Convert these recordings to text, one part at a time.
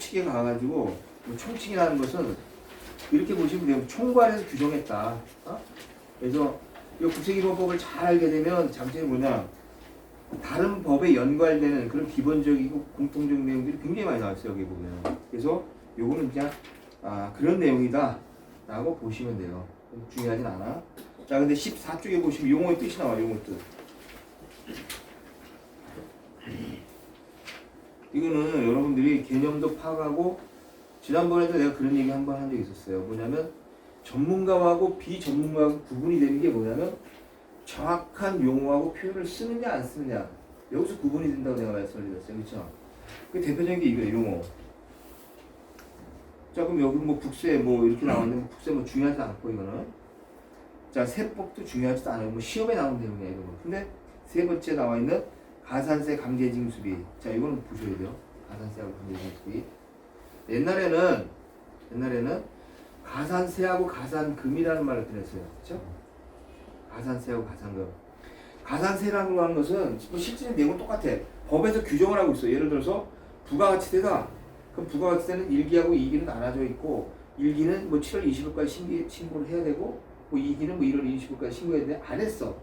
총칙에 가가지고 총칙이라는 것은 이렇게 보시면 돼요. 총괄해서 규정했다. 그래서 이 국세기본법을 잘 알게 되면 장점이 뭐냐? 다른 법에 연관되는 그런 기본적이고 공통적 내용들이 굉장히 많이 나왔어요. 여기 보면. 그래서 요거는 그냥 그런 내용이다 라고 보시면 돼요. 중요하진 않아. 자, 근데 14쪽에 보시면 용어의 뜻이 나와요. 용어 뜻. 이거는 여러분들이 개념도 파악하고, 지난번에도 내가 그런 얘기 한 번 한 적이 있었어요. 뭐냐면 전문가하고 비전문가하고 구분이 되는 게 뭐냐면 정확한 용어하고 표현을 쓰느냐 안 쓰느냐, 여기서 구분이 된다고 내가 말씀을 드렸어요. 그렇죠? 그 대표적인 게 이거예요. 용어. 자, 그럼 여기 뭐 국세 뭐 이렇게 나왔는데 국세 뭐 중요하지 않고, 이거는 자, 세법도 중요하지도 않아요. 뭐 시험에 나오는 내용이야 이거. 근데 세 번째 나와 있는 가산세 강제징수비. 자, 이거는 보셔야 돼요. 가산세하고 강제징수비. 옛날에는 가산세하고 가산금이라는 말을 들었어요. 그렇죠? 가산세하고 가산금. 가산세라는 거 하는 것은 실제 내용은 똑같아. 법에서 규정을 하고 있어요. 예를 들어서 부가가치세다. 그럼 부가가치세는 1기하고 2기는 나눠져 있고, 1기는 뭐 7월 20일까지 신고를 해야 되고, 뭐 2기는 뭐 1월 25일까지 신고해야 되는데 안 했어.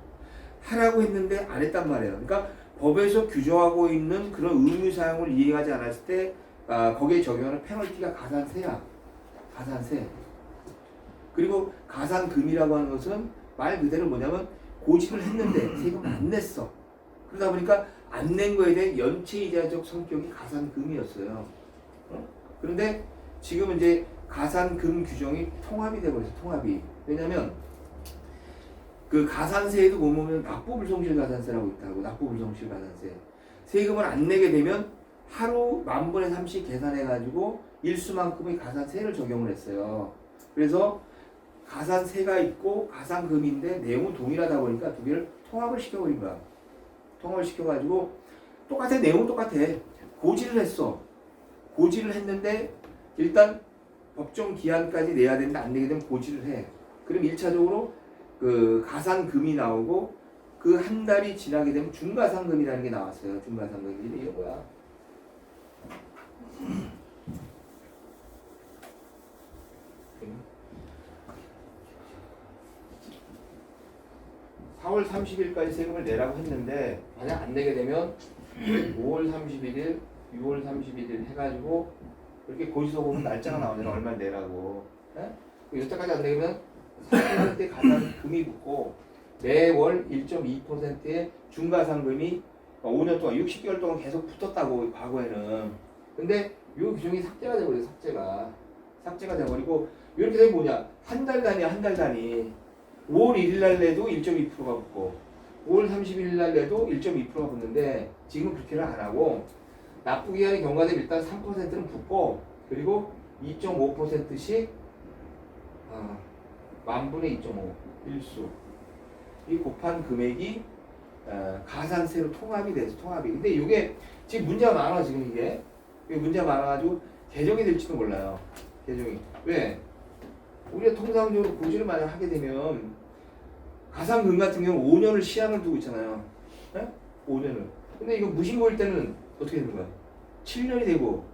하라고 했는데 안 했단 말이에요. 그러니까 법에서 규정하고 있는 그런 의무 사항을 이행하지 않았을 때 거기에 적용하는 페널티가 가산세야. 가산세. 그리고 가산금이라고 하는 것은 말 그대로 뭐냐면 고지를 했는데 세금을 안 냈어. 그러다 보니까 안 낸 거에 대한 연체이자적 성격이 가산금이었어요. 그런데 지금 이제 가산금 규정이 통합이 되버렸어요. 통합이. 왜냐면 그 가산세에도 보면 납부불성실 가산세라고 있다고. 납부불성실 가산세. 세금을 안 내게 되면 하루 10,000분의 3씩 계산해가지고 일수만큼의 가산세를 적용을 했어요. 그래서 가산세가 있고 가산금인데 내용은 동일하다 보니까 두 개를 통합을 시켜버린 거야. 통합을 시켜가지고 똑같아. 내용은 똑같아. 고지를 했어. 고지를 했는데 일단 법정 기한까지 내야 되는데 안 내게 되면 고지를 해. 그럼 1차적으로 그 가산금이 나오고 그 한 달이 지나게 되면 중가산금이라는 게 나왔어요. 중가산금이 이게 뭐야? 4월 30일까지 세금을 내라고 했는데 만약 안 내게 되면 5월 31일, 6월 31일 해가지고 이렇게 고지서 보면 날짜가 나오잖아. 얼마 내라고. 여태까지 안 내면 3% 가산금이 붙고 매월 1.2%의 중가산금이 5년 동안 60개월 동안 계속 붙었다고 과거에는. 근데 이 규정이 삭제가 돼버려요. 삭제가 돼버리고 이렇게 되면 뭐냐? 한 달 단위야. 한 달 단위. 5월 1일 날 내도 1.2%가 붙고 5월 31일 날 내도 1.2%가 붙는데 지금 그렇게는 안 하고 납부기한이 경과되면 일단 3%는 붙고 그리고 2.5%씩 10,000분의 2.5 일수 이 곱한 금액이 가산세로 통합이 돼서 통합이. 근데 이게 지금 문제가 많아. 지금 이게 문제가 많아가지고 개정이 될지도 몰라요. 개정이. 왜? 우리가 통상적으로 고지를 만약 하게 되면 가산금 같은 경우는 5년을 시한을 두고 있잖아요. 네? 5년을. 근데 이거 무신고일 때는 어떻게 되는 거야? 7년이 되고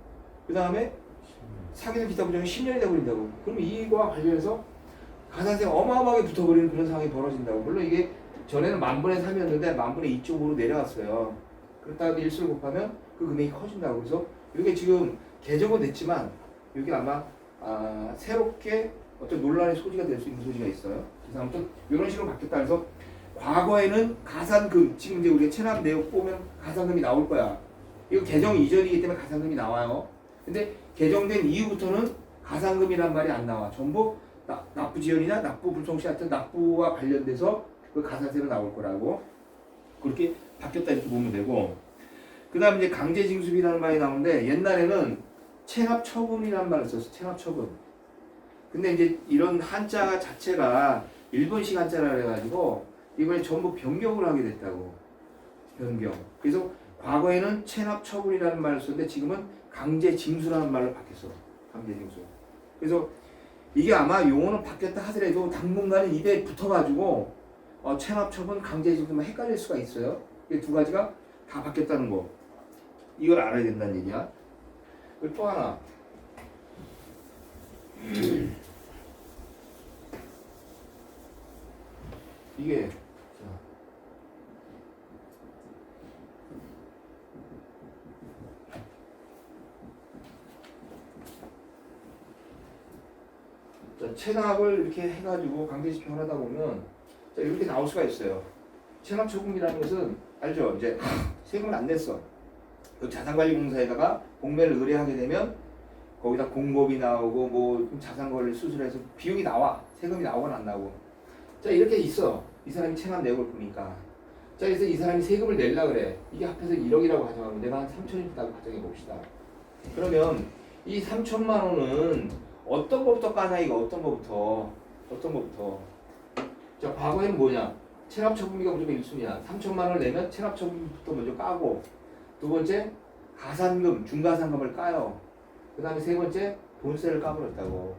그 다음에 사기를 기타 부정이 10년이 되어버린다고. 그러면 이거와 관련해서 가산세가 어마어마하게 붙어버리는 그런 상황이 벌어진다고. 물론 이게 전에는 10,000분의 3이었는데 10,000분의 2.5로 내려갔어요. 그렇다고 일수를 곱하면 그 금액이 커진다고. 그래서 이게 지금 개정은 됐지만 이게 아마 새롭게 어떤 논란의 소지가 될 수 있는 소지가 있어요. 그래서 아무튼 이런 식으로 바뀌었다. 그래서 과거에는 가산금, 지금 이제 우리가 체납 내역 보면 가산금이 나올 거야. 이거 개정 이전이기 때문에 가산금이 나와요. 근데 개정된 이후부터는 가산금이란 말이 안 나와. 전부 납부지연이나 납부불성시 같은 납부와 관련돼서 그 가산세로 나올 거라고. 그렇게 바뀌었다 이렇게 보면 되고. 그 다음 이제 강제징수비라는 말이 나오는데 옛날에는 체납처분이라는 말을 썼어. 체납처분. 근데 이제 이런 한자 자체가 일본식 한자라 그래가지고 이번에 전부 변경을 하게 됐다고. 변경. 그래서 과거에는 체납처분이라는 말을 썼는데 지금은 강제징수라는 말로 바뀌었어. 강제징수. 그래서 이게 아마 용어는 바뀌었다 하더라도 당분간은 입에 붙어가지고 체납처분, 강제징수만 헷갈릴 수가 있어요. 이 두 가지가 다 바뀌었다는 거. 이걸 알아야 된다는 얘기야. 그리고 또 하나. 이게 자, 체납을 이렇게 해가지고 강제집행을 하다 보면 자, 이렇게 나올 수가 있어요. 체납처분이라는 것은 알죠? 이제 세금을 안 냈어. 그 자산관리공사에다가 공매를 의뢰하게 되면 거기다 공법이 나오고 뭐 자산관리 수술해서 비용이 나와. 세금이 나오거나 안 나오고. 자 이렇게 있어. 이 사람이 체납 내역을 보니까. 자 그래서 이 사람이 세금을 낼라 그래. 이게 합해서 1억이라고 가정하면 내가 한 3천이 있다고 가정해 봅시다. 그러면 이 3천만 원은 어떤 것부터 까나 이거 어떤 것부터 자 과거에는 뭐냐 체납처분비가 무조건 1순위야 3천만 원을 내면 체납처분부터 먼저 까고 두 번째 가산금 중가산금을 까요 그 다음에 세 번째 본세를 까버렸다고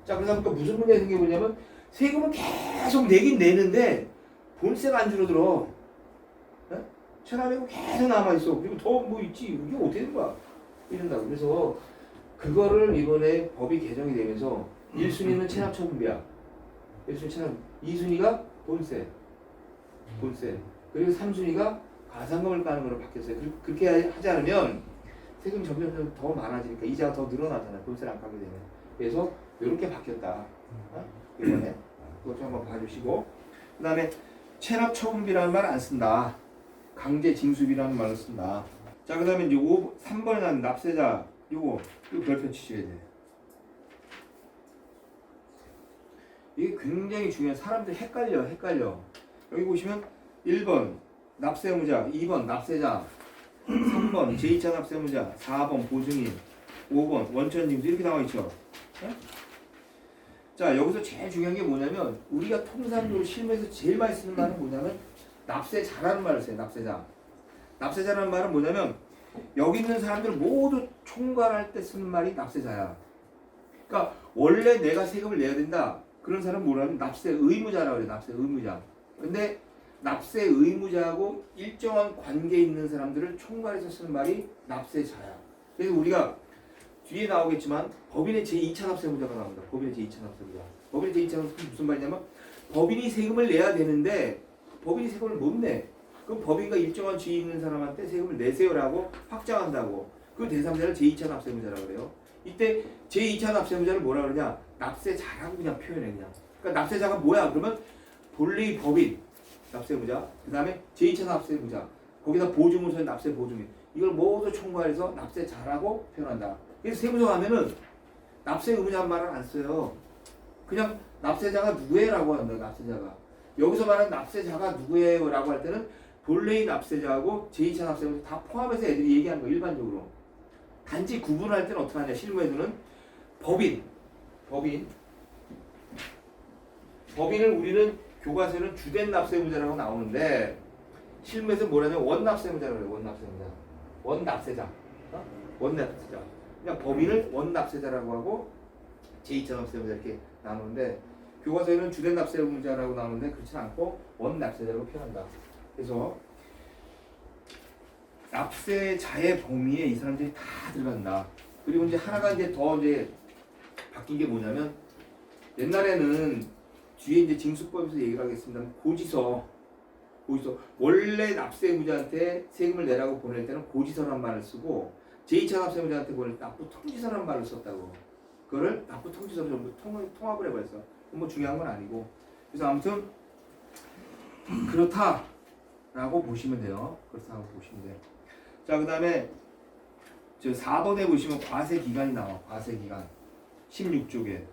자 그러다 보니까 무슨 문제가 생겨보냐면 세금을 계속 내긴 내는데 본세가 안 줄어들어 네? 체납액은 계속 남아있어 그리고 더 뭐 있지 이게 어떻게 된 거야 이런다고 그래서 그거를 이번에 법이 개정이 되면서 1순위는 체납처분비야. 1순위 체납. 2순위가 본세. 그리고 3순위가 가산금을 까는 걸로 바뀌었어요. 그렇게 하지 않으면 세금이 점점 더 많아지니까 이자가 더 늘어나잖아요. 본세를 안 까게 되면. 그래서 이렇게 바뀌었다. 이번에. 그것 좀 한번 봐주시고. 그 다음에 체납처분비라는 말 안 쓴다. 강제징수비라는 말을 쓴다. 자, 그 다음에 이제 3번에 나온 납세자. 이거 별표 치셔야 돼. 이게 굉장히 중요한 사람들이 헷갈려. 여기 보시면 1번 납세의무자, 2번 납세자, 3번 제2차 납세의무자, 4번 보증인, 5번 원천징수 이렇게 나와 있죠. 네? 자 여기서 제일 중요한 게 뭐냐면 우리가 통상적으로 실무에서 제일 많이 쓰는 말은 뭐냐면 납세자라는 말을 써요. 납세자라는 말은 뭐냐면 여기 있는 사람들 모두 총괄할 때 쓰는 말이 납세자야. 그러니까 원래 내가 세금을 내야 된다. 그런 사람은 뭐라면 납세 의무자라고 그래. 납세 의무자. 근데 납세 의무자하고 일정한 관계 있는 사람들을 총괄해서 쓰는 말이 납세자야. 그래서 우리가 뒤에 나오겠지만 법인의 제2차 납세 의무자가 나옵니다. 법인의 제2차 납세 의무자. 법인의 제2차 납세 의무자 무슨 말이냐면 법인이 세금을 내야 되는데 법인이 세금을 못 내. 그럼 법인과 일정한 지위 있는 사람한테 세금을 내세요라고 확정한다고. 그 제3자를 제2차 납세의무자라고 그래요. 이때 제2차 납세의무자를 뭐라 그러냐? 납세자라고 그냥 표현해 그냥. 그러니까 납세자가 뭐야? 그러면 본래의 법인 납세의무자, 그 다음에 제2차 납세의무자, 거기다 보증문서의 납세보증인 이걸 모두 총괄해서 납세자라고 표현한다. 그래서 세무서 가면은 납세의무자는 말을 안 써요. 그냥 납세자가 누구예라고 한다. 납세자가. 여기서 말하는 납세자가 누구예요라고 할 때는 본래의 납세자하고 제2차 납세자하고 다 포함해서 애들이 얘기하는 거 일반적으로. 단지 구분할 때는 어떻게 하냐 실무에서는 법인을 우리는 교과서에는 주된 납세의무자라고 나오는데 실무에서 뭐라냐면 원납세의무자라고 해요. 원납세자. 원납세자. 그냥 법인을 원납세자라고 하고 제2차 납세의무자 이렇게 나누는데 교과서에는 주된 납세의무자라고 나오는데 그렇지 않고 원납세자라고 표현한다. 그래서 납세자의 범위에 이 사람들이 다 들어간다. 그리고 이제 하나가 이제 더 이제 바뀐 게 뭐냐면 옛날에는 뒤에 이제 징수법에서 얘기를 하겠습니다. 고지서 원래 납세의무자한테 세금을 내라고 보낼 때는 고지서란 말을 쓰고 제2차 납세의무자한테 보낼 때 납부통지서란 말을 썼다고. 그거를 납부통지서로 전부 통합을 해버렸어. 뭐 중요한 건 아니고. 그래서 아무튼 그렇다라고 보시면 돼요. 그렇다고 보시면 돼요. 자, 그 다음에 저 4번에 보시면 과세기간이 나와. 과세기간 16쪽에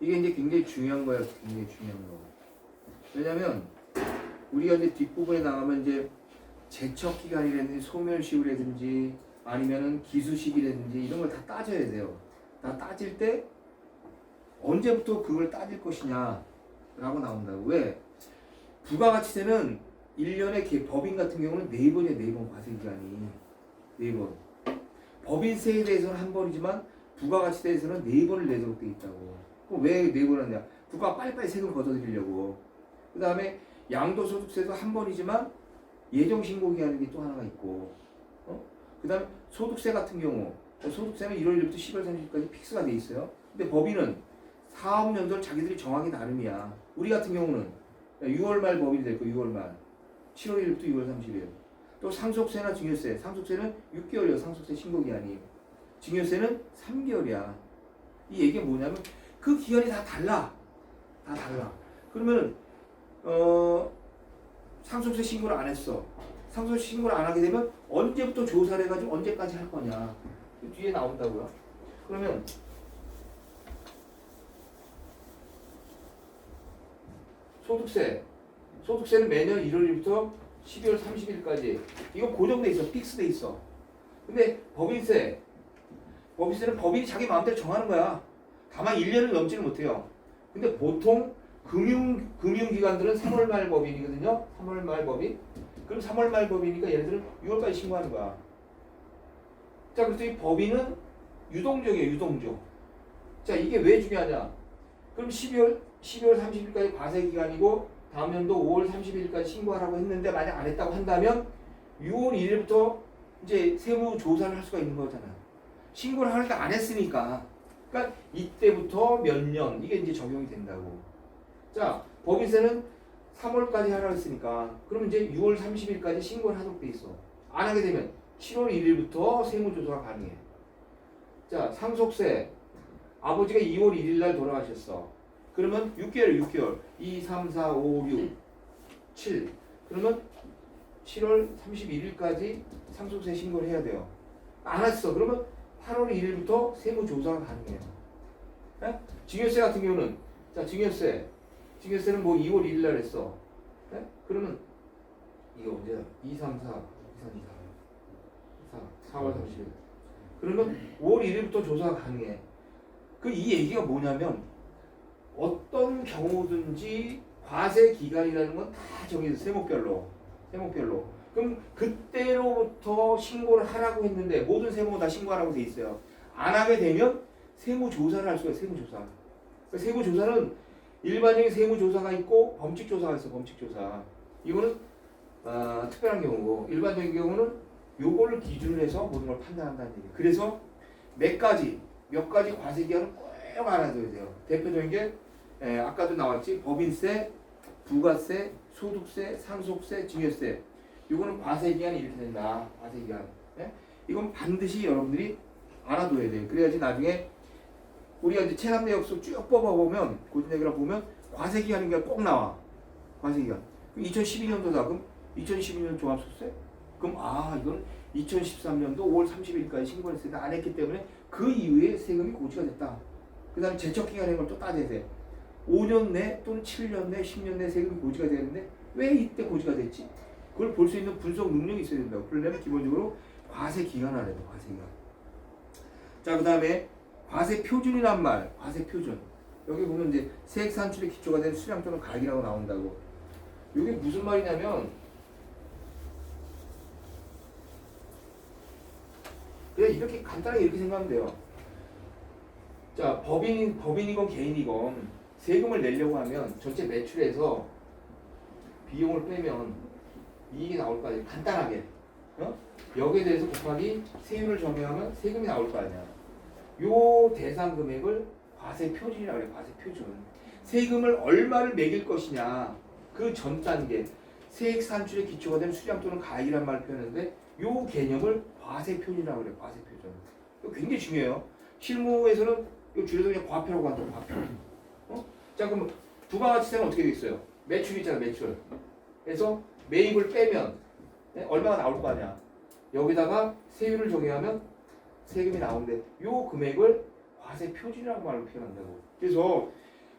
이게 이제 굉장히 중요한 거예요. 굉장히 중요한 거. 왜냐면 우리가 이제 뒷부분에 나가면 이제 제척기간이라든지 소멸시효라든지 아니면은 기수시기라든지 이런 걸 다 따져야 돼요. 다 따질 때 언제부터 그걸 따질 것이냐 라고 나온다고. 왜? 부가가치세는 1년에 법인 같은 경우는 4번이에요. 4번 과세기간이 4번. 법인세에 대해서는 한 번이지만 부가가치세에서는 4번을 내도록 돼 있다고. 그럼 왜 4번 하냐? 국가가 빨리빨리 세금 걷어들이려고. 그 다음에 양도소득세도 한 번이지만 예정신고기한이 또 하나가 있고, 그 다음에 소득세 같은 경우 소득세는 1월 1일부터 10월 30일까지 픽스가 돼 있어요. 근데 법인은 사업 연도를 자기들이 정하기 나름이야. 우리 같은 경우는 6월 말 법인이 될 거 6월 말. 7월 1일부터 6월 30일. 또 상속세나 증여세. 상속세는 6개월이야. 상속세 신고 기한이. 증여세는 3개월이야. 이 얘기가 뭐냐면 그 기간이 다 달라. 다 달라. 그러면 상속세 신고를 안 했어. 상속세 신고를 안 하게 되면 언제부터 조사를 해가지고 언제까지 할 거냐. 뒤에 나온다고요. 그러면 소득세는 매년 1월 1일부터 12월 30일까지 이거 고정돼 있어. 픽스돼 있어. 근데 법인세는 법인이 자기 마음대로 정하는 거야. 다만 1년을 넘지는 못해요. 근데 보통 금융기관들은 3월 말 법인이거든요. 3월 말 법인. 그럼 3월 말 법이니까 얘네들은 6월까지 신고하는 거야. 자, 그래서 이 법인은 유동적이에요. 유동적. 자, 이게 왜 중요하냐? 그럼 12월 30일까지 과세기간이고 다음 연도 5월 30일까지 신고하라고 했는데 만약 안 했다고 한다면 6월 1일부터 이제 세무조사를 할 수가 있는 거잖아요. 신고를 하니까 안 했으니까. 그러니까 이때부터 몇 년 이게 이제 적용이 된다고. 자, 법인세는 3월까지 하라고 했으니까 그럼 이제 6월 30일까지 신고를 하도록 돼 있어. 안 하게 되면 7월 1일부터 세무조사가 가능해. 자, 상속세. 아버지가 2월 1일 날 돌아가셨어. 그러면 6개월. 2, 3, 4, 5, 6, 7. 그러면 7월 31일까지 상속세 신고를 해야 돼요. 안 했어. 그러면 8월 1일부터 세무조사가 가능해요. 에? 증여세 같은 경우는 자, 증여세는 뭐 2월 1일 날 했어. 에? 그러면 이게 언제야? 2, 3, 4, 4월 30일. 그러면 5월 1일부터 조사가 가능해. 이 얘기가 뭐냐면 어떤 경우든지 과세 기간이라는 건 다 정해져. 세목별로. 그럼 그때로부터 신고를 하라고 했는데 모든 세무가 다 신고하라고 돼 있어요. 안 하게 되면 세무조사를 할 수가 있어요. 세무조사. 세무조사는 일반적인 세무조사가 있고 범칙조사가 있어. 범칙조사. 이거는 특별한 경우고 일반적인 경우는 요거를 기준으로 해서 모든 걸 판단한다는 얘기예요. 그래서 몇 가지 과세기한을 꼭 알아둬야 돼요. 대표적인 게 아까도 나왔지. 법인세, 부가세, 소득세, 상속세, 증여세. 요거는 과세기한이 이렇게 된다. 과세기한. 예? 이건 반드시 여러분들이 알아둬야 돼요. 그래야지 나중에 우리가 이제 체납내역서 쭉 뽑아보면 고진내역이랑 보면 과세기한인 게 꼭 나와. 과세기한. 2012년도다. 그럼 2012년 종합소득세? 그럼 이건 2013년도 5월 30일까지 신고를 했을 때 안 했기 때문에 그 이후에 세금이 고지가 됐다. 그 다음에 제척기간인 걸 또 따져야 돼. 5년 내 또는 7년 내 10년 내 세금이 고지가 되는데 왜 이때 고지가 됐지? 그걸 볼 수 있는 분석 능력이 있어야 된다고. 그러려면 기본적으로 과세기간 알아야 돼. 과세기간. 자, 그 다음에 과세표준이란 말. 과세표준. 여기 보면 이제 세액 산출의 기초가 되는 수량 또는 가액이라고 나온다고. 이게 무슨 말이냐면 그냥 이렇게 간단하게 이렇게 생각하면 돼요. 자, 법인이건 개인이건 세금을 내려고 하면 전체 매출에서 비용을 빼면 이익이 나올 거 아니야. 간단하게. 여기에 대해서 곱하기 세율을 정해하면 세금이 나올 거 아니야. 요 대상 금액을 과세 표준이라고 그래. 과세 표준. 세금을 얼마를 매길 것이냐. 그 전 단계. 세액 산출의 기초가 되는 수량 또는 가액이란 말을 표현하는데 요 개념을 과세 표준이라고 그래. 과세 표준. 이거 굉장히 중요해요. 실무에서는 이거 줄여서 그냥 과표라고 한다. 과표. 자, 그럼 부가가치세는 어떻게 돼 있어요? 매출 있잖아. 매출. 그래서 매입을 빼면 얼마가 나올 거 아니야. 여기다가 세율을 정의하면 세금이 나오는데 요 금액을 과세 표준이라고 말로 표현한다고. 그래서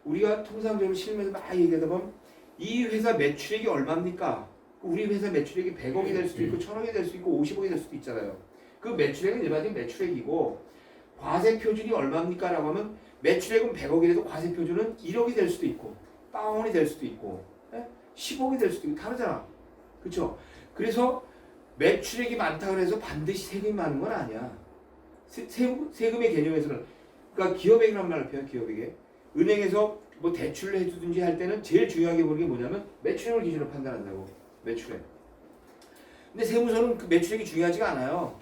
우리가 통상적으로 실무에서 막 얘기하다 보면 이 회사 매출액이 얼마입니까? 우리 회사 매출액이 100억이 될 수도 있고 1000억이 될 수도 있고 50억이 될 수도 있잖아요. 그 매출액은 일반적인 매출액이고 과세 표준이 얼마입니까? 라고 하면 매출액은 100억이라도 과세 표준은 1억이 될 수도 있고 다운이 될 수도 있고 10억이 될 수도 있고 다르잖아. 그렇죠? 그래서 매출액이 많다 그래서 반드시 세금이 많은 건 아니야. 세금의 개념에서는 그러니까 기업액이란 말을 표현. 기업액에 은행에서 뭐 대출을 해주든지 할 때는 제일 중요하게 보는 게 뭐냐면 매출액을 기준으로 판단한다고. 매출액. 근데 세무서는 그 매출액이 중요하지가 않아요.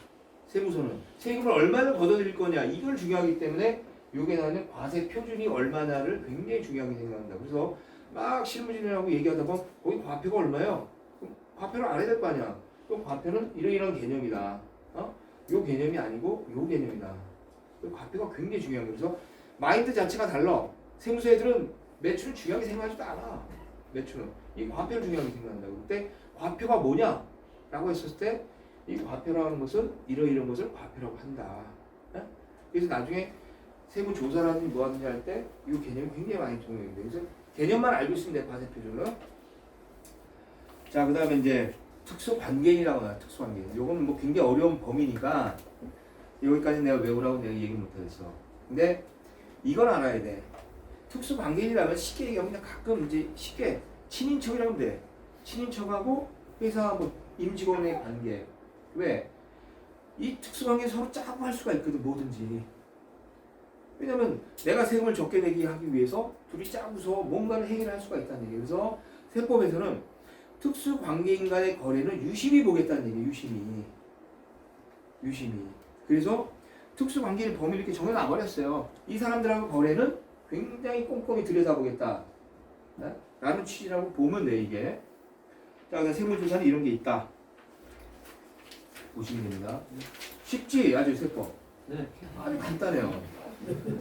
세무서는 세금을 얼마를 걷어들일 거냐 이걸 중요하기 때문에 요게 나는 과세 표준이 얼마냐를 굉장히 중요하게 생각한다. 그래서 막 실무진이라고 얘기하다 보면 거기 과표가 얼마예요? 그럼 과표를 알아야 될 거 아니야. 그럼 과표는 이런 개념이다. 요 개념이 아니고 요 개념이다. 과표가 굉장히 중요한 거예요. 그래서 마인드 자체가 달라. 세무서 애들은 매출을 중요하게 생각하지도 않아. 매출은 이 과표를 중요하게 생각한다. 그때 과표가 뭐냐? 라고 했을 때 이 과표라는 것은 이런 것을 과표라고 한다. 그래서 나중에 세무조사라든지 뭐하든지 할 때 이 개념이 굉장히 많이 통용이 돼요. 그래서 개념만 알고 있으면 돼. 과세 표준은. 자, 그 다음에 이제 특수관계인이라고 해요. 특수관계인. 요거는 뭐 굉장히 어려운 범위니까 여기까지 내가 외우라고 내가 얘기 못하겠어. 근데 이건 알아야 돼. 특수관계인이라면 쉽게 얘기하면 그냥 가끔 이제 쉽게 친인척이라고 돼. 친인척하고 회사 뭐 임직원의 관계. 왜? 이 특수관계 서로 짜고 할 수가 있거든. 뭐든지. 왜냐면 내가 세금을 적게 내게 하기 위해서 둘이 짜고서 뭔가를 해결할 수가 있다는 얘기예요. 그래서 세법에서는 특수관계인 간의 거래는 유심히 보겠다는 얘기예요. 유심히. 그래서 특수관계인 범위를 이렇게 정해놔 버렸어요. 이 사람들하고 거래는 굉장히 꼼꼼히 들여다보겠다. 라는 취지라고 보면 돼 이게. 자, 그래서 세무조사는 이런 게 있다. 보시면 됩니다. 쉽지? 아주 세법. 네. 아주 간단해요.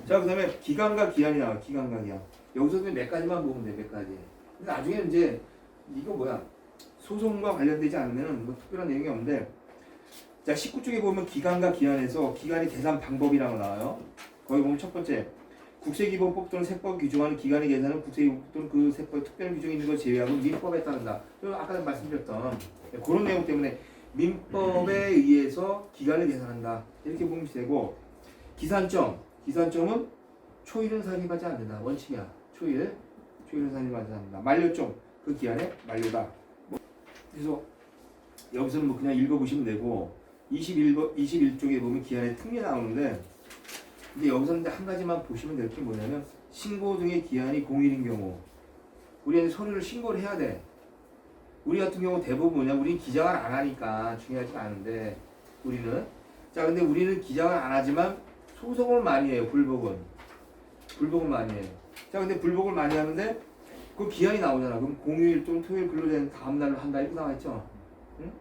자, 그 다음에 기간과 기한이 나와. 기간과 기한. 여기서 몇 가지만 보면 돼. 몇 가지. 근데 나중에 이제 이거 뭐야? 소송과 관련되지 않으면 뭐 특별한 내용이 없는데, 자 19쪽에 보면 기간과 기한에서 기간의 계산 방법이라고 나와요. 거기 보면 첫 번째 국세기본법 또는 세법 규정하는 기간의 계산은 국세기본법 또는 그 세법의 특별한 규정이 있는 걸 제외하고 민법에 따른다. 아까 말씀드렸던 그런 내용 때문에 민법에 의해서 기간을 계산한다. 이렇게 보면 되고, 기산점은 초일은 산입하지 않는다. 원칙이야. 초일은 산입하지 않는다. 만료점 그 기한에 만료다. 그래서 여기서는 뭐 그냥 읽어보시면 되고 21쪽에 보면 기한의 특례 나오는데, 근데 여기서는 한 가지만 보시면 될 게 뭐냐면 신고 등의 기한이 공일인 경우 우리는 서류를 신고를 해야 돼. 우리 같은 경우 대부분 뭐냐, 우리는 기장을 안 하니까 중요하지 않은데 우리는 근데 우리는 기장을 안 하지만 소송을 많이 해요. 불복은 많이 해요. 자, 근데 불복을 많이 하는데 그 기한이 나오잖아. 그럼 공휴일 또는 토요일 근로된 다음 날로 한다 이렇게 나와있죠. 응?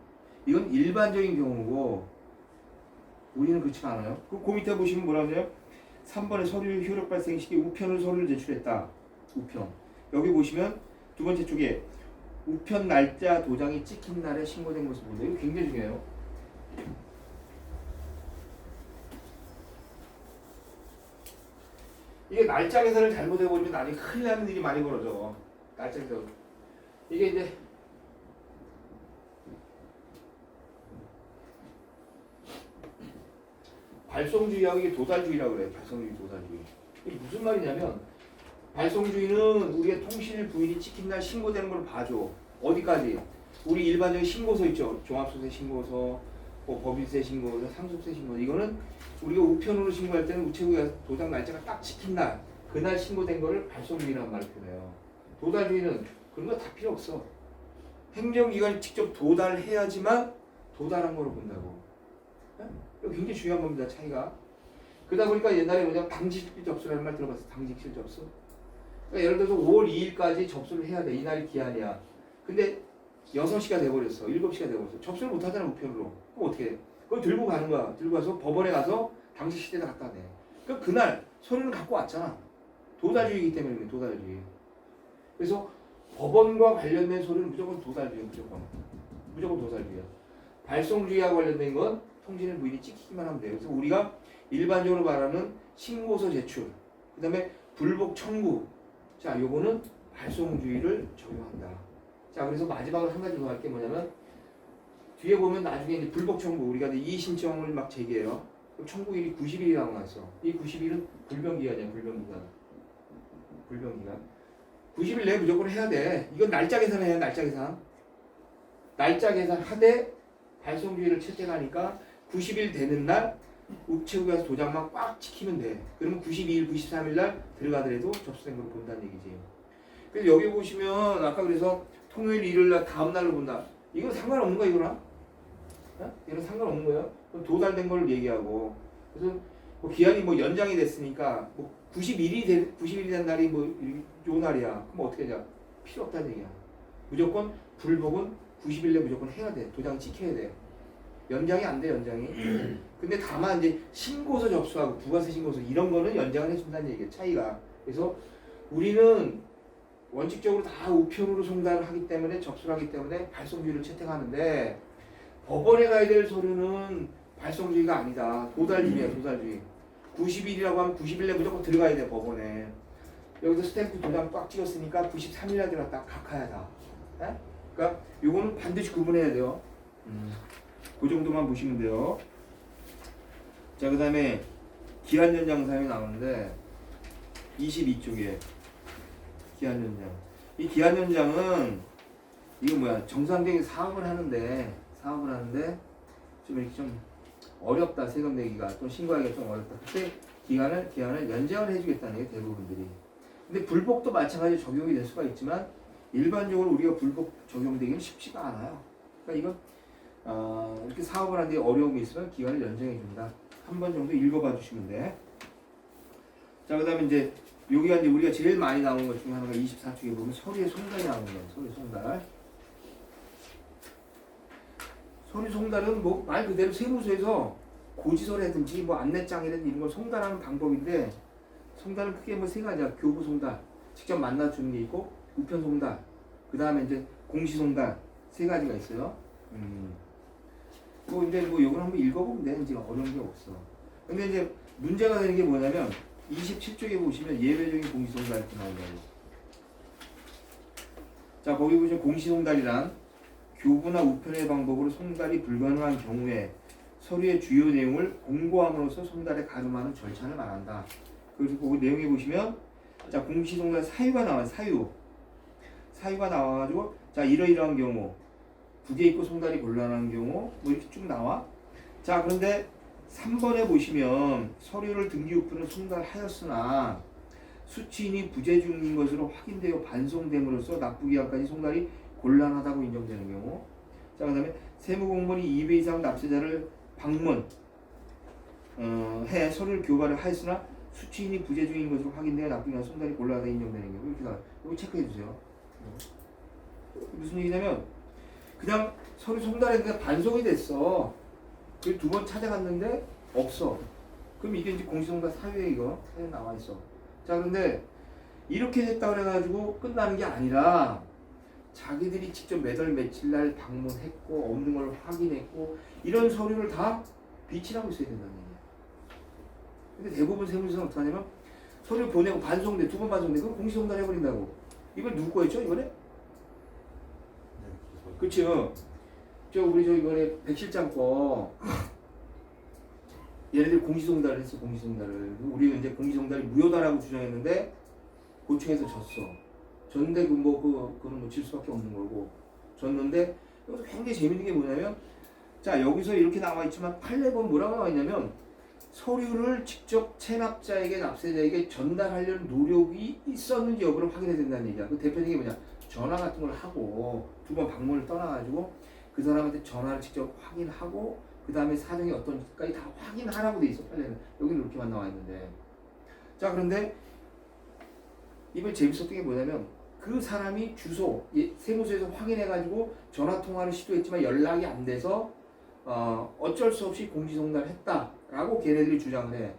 이건 일반적인 경우고 우리는 그렇지 않아요. 그 밑에 보시면 뭐라 그래요? 3번에 서류 효력 발생 시기 우편으로 서류를 제출했다. 우편. 여기 보시면 두 번째 쪽에 우편 날짜 도장이 찍힌 날에 신고된 것을 본다. 이거 굉장히 중요해요. 이게 날짜 계산을 잘못해버리면 나중에 큰일 나는 일이 많이 벌어져. 날짜 계산. 이게 이제 발송주의하고 이게 도달주의라고 그래요. 발송주의, 도달주의. 이게 무슨 말이냐면 발송주의는 우리가 통실 부인이 찍힌 날 신고되는 걸 봐줘. 어디까지? 우리 일반적인 신고서 있죠. 종합소득세 신고서, 뭐 법인세 신고서, 상속세 신고서. 이거는 우리가 우편으로 신고할 때는 우체국에 도장 날짜가 딱 찍힌 날, 그날 신고된 거를 발송주의라는 말을 표현해요. 도달주의는 그런 거 다 필요 없어. 행정기관이 직접 도달해야지만 도달한 거로 본다고. 이거 굉장히 중요한 겁니다. 차이가. 그러다 보니까 옛날에 뭐냐, 당직실 접수라는 말 들어봤어. 당직실 접수. 그러니까 예를 들어서 5월 2일까지 접수를 해야 돼. 이날이 기한이야. 근데 6시가 돼버렸어. 7시가 돼버렸어. 접수를 못 하잖아, 우편으로. 그럼 어떻게 해? 그걸 들고 가는 거야. 들고 가서 법원에 가서 당직실에다 갖다 내. 그럼 그날 서류는 갖고 왔잖아. 도달주의이기 때문에 그래, 도달주의. 그래서 법원과 관련된 서류는 무조건 도달주의, 무조건 도달주의야. 발송주의와 관련된 건 통신의 부인이 찍히기만 하면 돼요. 그래서 우리가 일반적으로 말하는 신고서 제출, 그 다음에 불복 청구. 자, 요거는 발송주의를 적용한다. 자, 그래서 마지막으로 한 가지 더 할 게 뭐냐면, 뒤에 보면 나중에 이제 불복 청구, 우리가 이의 신청을 막 제기해요. 그럼 청구일이 90일이라고 나왔어. 이 90일은 불변기간이야, 불변기간. 90일 내에 무조건 해야 돼. 이건 날짜 계산해요, 날짜 계산. 날짜 계산 하되 발송주의를 채택하니까 90일 되는 날 우체국에 가서 도장만 꽉 찍히면 돼. 그러면 92일, 93일 날 들어가더라도 접수된 걸 본다는 얘기지. 그래서 여기 보시면 아까 그래서 통요일, 일요일 날 다음 날로 본다. 이건 상관없는 거야, 이거랑? 이건 상관없는 거야. 그럼 도달된 걸 얘기하고 그래서 뭐 기한이 뭐 연장이 됐으니까 뭐 90일이 된 날이 뭐 요 날이야. 그럼 어떻게 하냐? 필요 없다는 얘기야. 무조건 불복은 90일 내 무조건 해야 돼. 도장 지켜야 돼. 연장이 안 돼, 연장이. 근데 다만 이제 신고서 접수하고 부가세 신고서 이런 거는 연장을 해준다는 얘기야. 차이가. 그래서 우리는 원칙적으로 다 우편으로 송달을 하기 때문에 접수를 하기 때문에 발송주의를 채택하는데 법원에 가야 될 서류는 발송주의가 아니다. 도달주의야, 도달주의. 90일이라고 하면 90일 내 무조건 들어가야 돼, 법원에. 여기서 스탬프 도장 꽉 찍었으니까 93일 날 들어갔다 각하야 다. 에? 그러니까 요거는 반드시 구분해야 돼요. 그 정도만 보시면 돼요. 자, 그 다음에 기한 연장 사항이 나오는데 22쪽에 기한 연장. 이 기한 연장은 이거 뭐야? 정상적인 사업을 하는데 좀 이렇게 좀 어렵다. 세금 내기가 또 신고하기가 좀 어렵다. 그때 기한을 연장을 해주겠다는 게 대부분들이. 근데 불복도 마찬가지로 적용이 될 수가 있지만 일반적으로 우리가 불복 적용되기는 쉽지가 않아요. 그러니까 이건 이렇게 사업을 하는데 어려움이 있으면 기간을 연장해 준다. 한 번 정도 읽어봐 주시면 돼. 자, 그다음에 이제 여기가 이제 우리가 제일 많이 나오는 것 중에 하나가 24쪽에 보면 서류의 송달이 나오는 거예요. 서류 송달. 서류 송달은 뭐 말 그대로 세무서에서 고지서라든지 뭐 안내장이라든지 이런 걸 송달하는 방법인데 송달은 크게 뭐 세 가지야. 교부 송달, 직접 만나 주는 게 있고 우편 송달, 그 다음에 이제 공시 송달 세 가지가 있어요. 뭐 근데 뭐 이걸 한번 읽어보면 돼. 이제 어려운 게 없어. 근데 이제 문제가 되는 게 뭐냐면 27쪽에 보시면 예외적인 공시 송달 이렇게 나온다고. 자, 거기 보시면 공시 송달이란 교부나 우편의 방법으로 송달이 불가능한 경우에 서류의 주요 내용을 공고함으로써 송달에 가름하는 절차를 말한다. 그리고 그 내용에 보시면 자, 공시 송달 사유가 나와요. 사유가 나와가지고 자, 이러이러한 경우 부계 있고 송달이 곤란한 경우 뭐 이렇게 쭉 나와. 자, 그런데 3번에 보시면 서류를 등기 우편을 송달하였으나 수취인이 부재 중인 것으로 확인되어 반송됨으로써 납부기한까지 송달이 곤란하다고 인정되는 경우. 자, 그 다음에 세무공무원이 2배 이상 납세자를 방문 해 서류를 교발을 하였으나 수취인이 부재 중인 것으로 확인되어 납부기한 송달이 곤란하다 인정되는 경우. 이렇게 나와요. 이거 체크해 주세요. 무슨 얘기냐면 그냥 서류 송달했는데 반송이 됐어. 그 두 번 찾아갔는데 없어. 그럼 이게 이제 공시송달 사유에 이거 사유에 나와 있어. 자, 그런데 이렇게 됐다 그래가지고 끝나는 게 아니라 자기들이 직접 몇 월 며칠 날 방문했고 없는 걸 확인했고 이런 서류를 다 비치하고 있어야 된다는 얘기야. 근데 대부분 세무서는 어떻게 하냐면 서류 보내고 반송돼 두 번 반송돼 그럼 공시송달 해버린다고. 이걸 누구 거였죠 이번에? 그렇죠. 우리 이번에 백 실장 거 얘네들 공시송달을 했어. 공시송달을 우리 이제 공시송달이 무효다라고 주장했는데 고충에서 졌어. 졌는데 그거는 뭐 질 수밖에 없는 거고 졌는데 여기서 굉장히 재밌는 게 뭐냐면 자, 여기서 이렇게 나와 있지만 판례본 뭐라고 나와 있냐면 서류를 직접 체납자에게 납세자에게 전달하려는 노력이 있었는지 여부를 확인해야 된다는 얘기야. 그 대표적인 게 뭐냐? 전화 같은 걸 하고 두 번 방문을 떠나가지고 그 사람한테 전화를 직접 확인하고 그 다음에 사정이 어떤지까지 다 확인하라고 돼 있어. 판례는 여기는 이렇게만 나와 있는데 자, 그런데 이번 재밌었던 게 뭐냐면 그 사람이 주소 세무서에서 확인해가지고 전화 통화를 시도했지만 연락이 안 돼서 어쩔 수 없이 공시송달을 했다라고 걔네들이 주장을 해.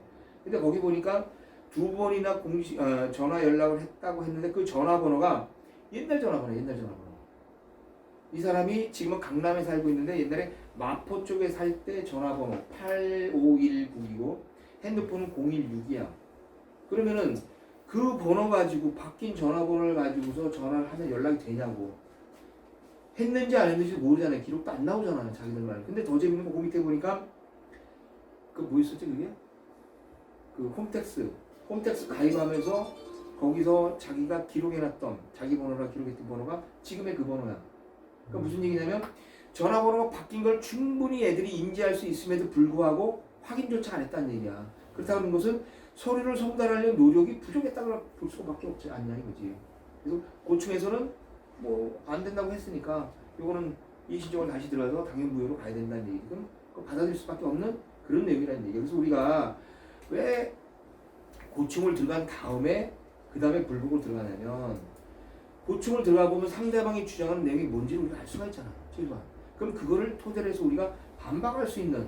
근데 거기 보니까 두 번이나 전화 연락을 했다고 했는데 그 전화번호가 옛날 전화번호. 이 사람이 지금은 강남에 살고 있는데 옛날에 마포 쪽에 살 때 전화번호 8519이고 핸드폰은 016이야. 그러면은 그 번호 가지고 바뀐 전화번호를 가지고서 전화를 하면 연락이 되냐고. 했는지 안 했는지 모르잖아요. 기록도 안 나오잖아요. 자기들 말은. 근데 더 재밌는 거 그 밑에 보니까 그 뭐 있었지 그게? 그 홈택스 가입하면서 거기서 자기가 기록해놨던 자기 번호라 기록했던 번호가 지금의 그 번호야. 그러니까 무슨 얘기냐면 전화번호가 바뀐 걸 충분히 애들이 인지할 수 있음에도 불구하고 확인조차 안 했다는 얘기야. 그렇다는 것은 서류를 송달하려는 노력이 부족했다고 볼 수밖에 없지 않냐 이거지. 그래서 고충에서는 뭐 안 된다고 했으니까 이거는 일시적으로 다시 들어가서 당연무효로 가야 된다는 얘기. 그럼 받아들일 수밖에 없는 그런 내용이라는 얘기예요. 그래서 우리가 왜 고충을 들어간 다음에 그 다음에 불복을 들어가냐면 고충을 들어가 보면 상대방이 주장하는 내용이 뭔지를 우리가 알 수가 있잖아. 최소한. 그럼 그거를 토대로 해서 우리가 반박할 수 있는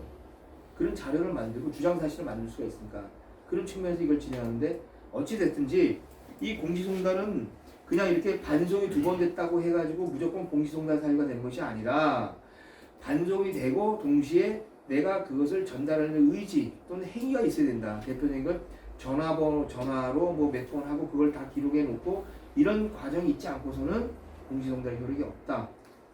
그런 자료를 만들고 주장 사실을 만들 수가 있으니까 그런 측면에서 이걸 진행하는데 어찌 됐든지 이 공시송달은 그냥 이렇게 반송이 2번 됐다고 해가지고 무조건 공시송달 사유가 되는 것이 아니라 반송이 되고 동시에 내가 그것을 전달하는 의지 또는 행위가 있어야 된다. 대표적인 건 전화로 뭐 몇 번 하고 그걸 다 기록해 놓고 이런 과정이 있지 않고서는 공시송달 효력이 없다.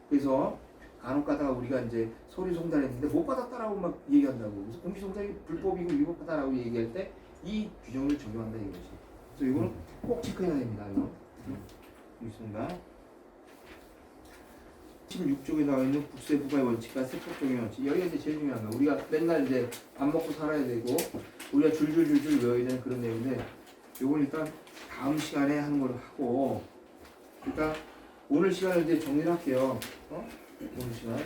그래서 간혹 가다가 우리가 이제 서류 송달했는데 못 받았다라고 막 얘기한다고. 그래서 공시송달이 불법이고 위법하다라고 얘기할 때 이 규정을 적용한다 이것이. 그래서 이거는 꼭 체크해야 됩니다. 이거. 공시송달. 16쪽에 나와 있는 국세 부과의 원칙과 세법 적용 원칙. 여기가 이제 제일 중요한 거. 우리가 맨날 이제 밥 먹고 살아야 되고 우리가 줄줄줄줄 외워야 되는 그런 내용인데 요건 일단 다음 시간에 하는 걸로 하고 일단 오늘 시간을 이제 정리를 할게요. 오늘 시간.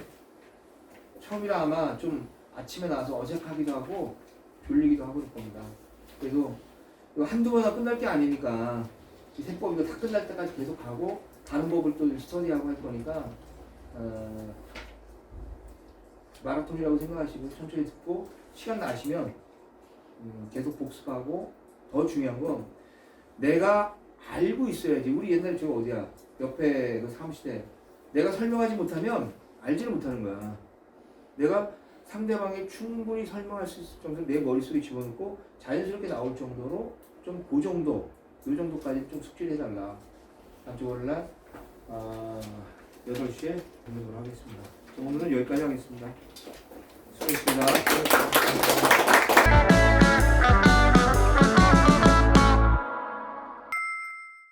처음이라 아마 좀 아침에 나와서 어색하기도 하고 졸리기도 하고 그럴 겁니다. 그래서 이거 한두 번 하고 끝날 게 아니니까 이 세법 이거 다 끝날 때까지 계속 가고 다른 법을 또 스터디하고 할 거니까 마라톤이라고 생각하시고 천천히 듣고 시간 나시면 계속 복습하고 더 중요한 건 내가 알고 있어야지. 우리 옛날에 저 어디야 옆에 그 사무실에 내가 설명하지 못하면 알지를 못하는 거야. 내가 상대방이 충분히 설명할 수 있을 정도로 내 머릿속에 집어넣고 자연스럽게 나올 정도로 좀 그 정도 이 정도까지 좀 숙지를 해달라. 다음 주 월요일날 8시에 공유를 하겠습니다. 오늘은 여기까지 하겠습니다. 수고했습니다.